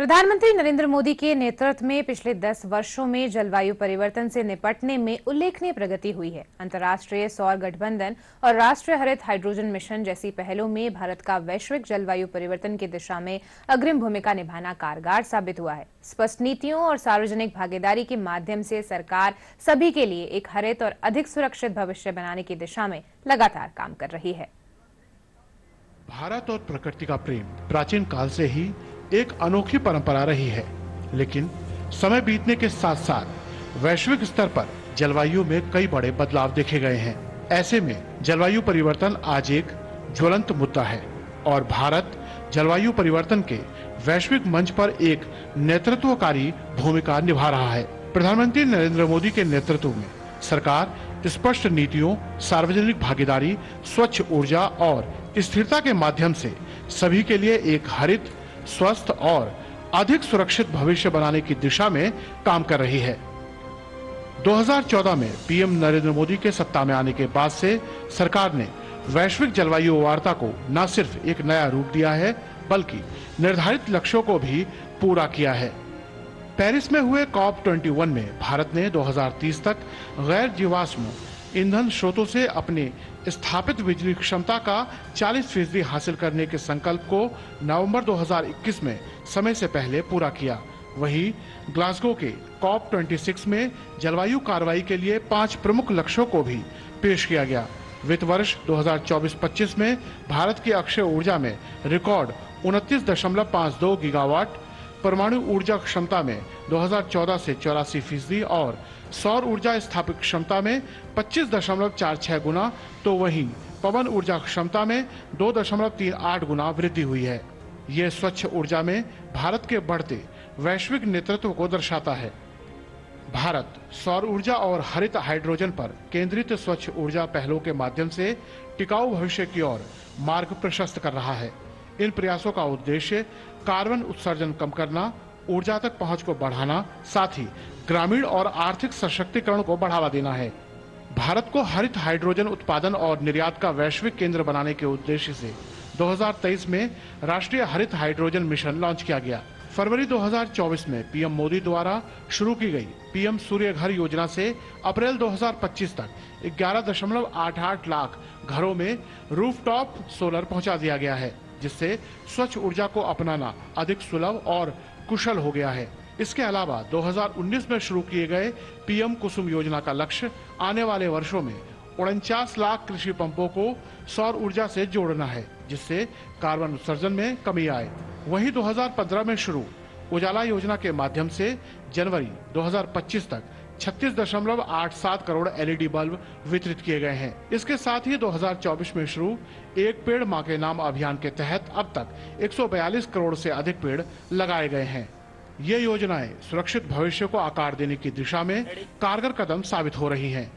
प्रधानमंत्री नरेंद्र मोदी के नेतृत्व में पिछले 10 वर्षों में जलवायु परिवर्तन से निपटने में उल्लेखनीय प्रगति हुई है। अंतर्राष्ट्रीय सौर गठबंधन और राष्ट्रीय हरित हाइड्रोजन मिशन जैसी पहलों में भारत का वैश्विक जलवायु परिवर्तन की दिशा में अग्रिम भूमिका निभाना कारगर साबित हुआ है। स्पष्ट नीतियों और सार्वजनिक भागीदारी के माध्यम से सरकार सभी के लिए एक हरित और अधिक सुरक्षित भविष्य बनाने की दिशा में लगातार काम कर रही है। भारत और प्रकृति का प्रेम प्राचीन काल से ही एक अनोखी परंपरा रही है, लेकिन समय बीतने के साथ साथ वैश्विक स्तर पर जलवायु में कई बड़े बदलाव देखे गए हैं। ऐसे में जलवायु परिवर्तन आज एक ज्वलंत मुद्दा है और भारत जलवायु परिवर्तन के वैश्विक मंच पर एक नेतृत्वकारी भूमिका निभा रहा है। प्रधानमंत्री नरेंद्र मोदी के नेतृत्व में सरकार स्पष्ट नीतियों, सार्वजनिक भागीदारी, स्वच्छ ऊर्जा और स्थिरता के माध्यम से सभी के लिए एक हरित, स्वस्थ और अधिक सुरक्षित भविष्य बनाने की दिशा में काम कर रही है। 2014 में पीएम नरेंद्र मोदी के सत्ता में आने के बाद से सरकार ने वैश्विक जलवायु वार्ता को न सिर्फ एक नया रूप दिया है, बल्कि निर्धारित लक्ष्यों को भी पूरा किया है। पेरिस में हुए COP21 में भारत ने 2030 तक गैर जीवाश्म ईंधन स्रोतों से अपने स्थापित बिजली क्षमता का 40% हासिल करने के संकल्प को नवंबर 2021 में समय से पहले पूरा किया। वहीं ग्लासगो के COP26 में जलवायु कार्रवाई के लिए 5 प्रमुख लक्ष्यों को भी पेश किया गया। वित्त वर्ष 2024-25 में भारत की अक्षय ऊर्जा में रिकॉर्ड 29.52 गीगावाट, परमाणु ऊर्जा क्षमता में 2014 से 84% और सौर ऊर्जा स्थापित क्षमता में 25.46 गुना, तो वहीं पवन ऊर्जा क्षमता में 2.38 गुना वृद्धि हुई है। ये स्वच्छ ऊर्जा में भारत के बढ़ते वैश्विक नेतृत्व को दर्शाता है। भारत सौर ऊर्जा और हरित हाइड्रोजन पर केंद्रित स्वच्छ ऊर्जा पहलों के माध्यम से टिकाऊ भविष्य की ओर मार्ग प्रशस्त कर रहा है। इन प्रयासों का उद्देश्य कार्बन उत्सर्जन कम करना, ऊर्जा तक पहुंच को बढ़ाना, साथ ही ग्रामीण और आर्थिक सशक्तिकरण को बढ़ावा देना है। भारत को हरित हाइड्रोजन उत्पादन और निर्यात का वैश्विक केंद्र बनाने के उद्देश्य से 2023 में राष्ट्रीय हरित हाइड्रोजन मिशन लॉन्च किया गया। फरवरी 2024 में पीएम मोदी द्वारा शुरू की गई पीएम सूर्य घर योजना से अप्रैल 2025 तक 11.88 लाख घरों में रूफटॉप सोलर पहुंचा दिया गया है, जिससे स्वच्छ ऊर्जा को अपनाना अधिक सुलभ और कुशल हो गया है। इसके अलावा 2019 में शुरू किए गए पीएम कुसुम योजना का लक्ष्य आने वाले वर्षों में 49 लाख कृषि पंपों को सौर ऊर्जा से जोड़ना है, जिससे कार्बन उत्सर्जन में कमी आए। वहीं 2015 में शुरू उजाला योजना के माध्यम से जनवरी 2025 तक 36.87 करोड़ एलईडी बल्ब वितरित किए गए हैं। इसके साथ ही 2024 में शुरू एक पेड़ मां के नाम अभियान के तहत अब तक 142 करोड़ से अधिक पेड़ लगाए गए हैं। ये योजनाएं सुरक्षित भविष्य को आकार देने की दिशा में कारगर कदम साबित हो रही हैं।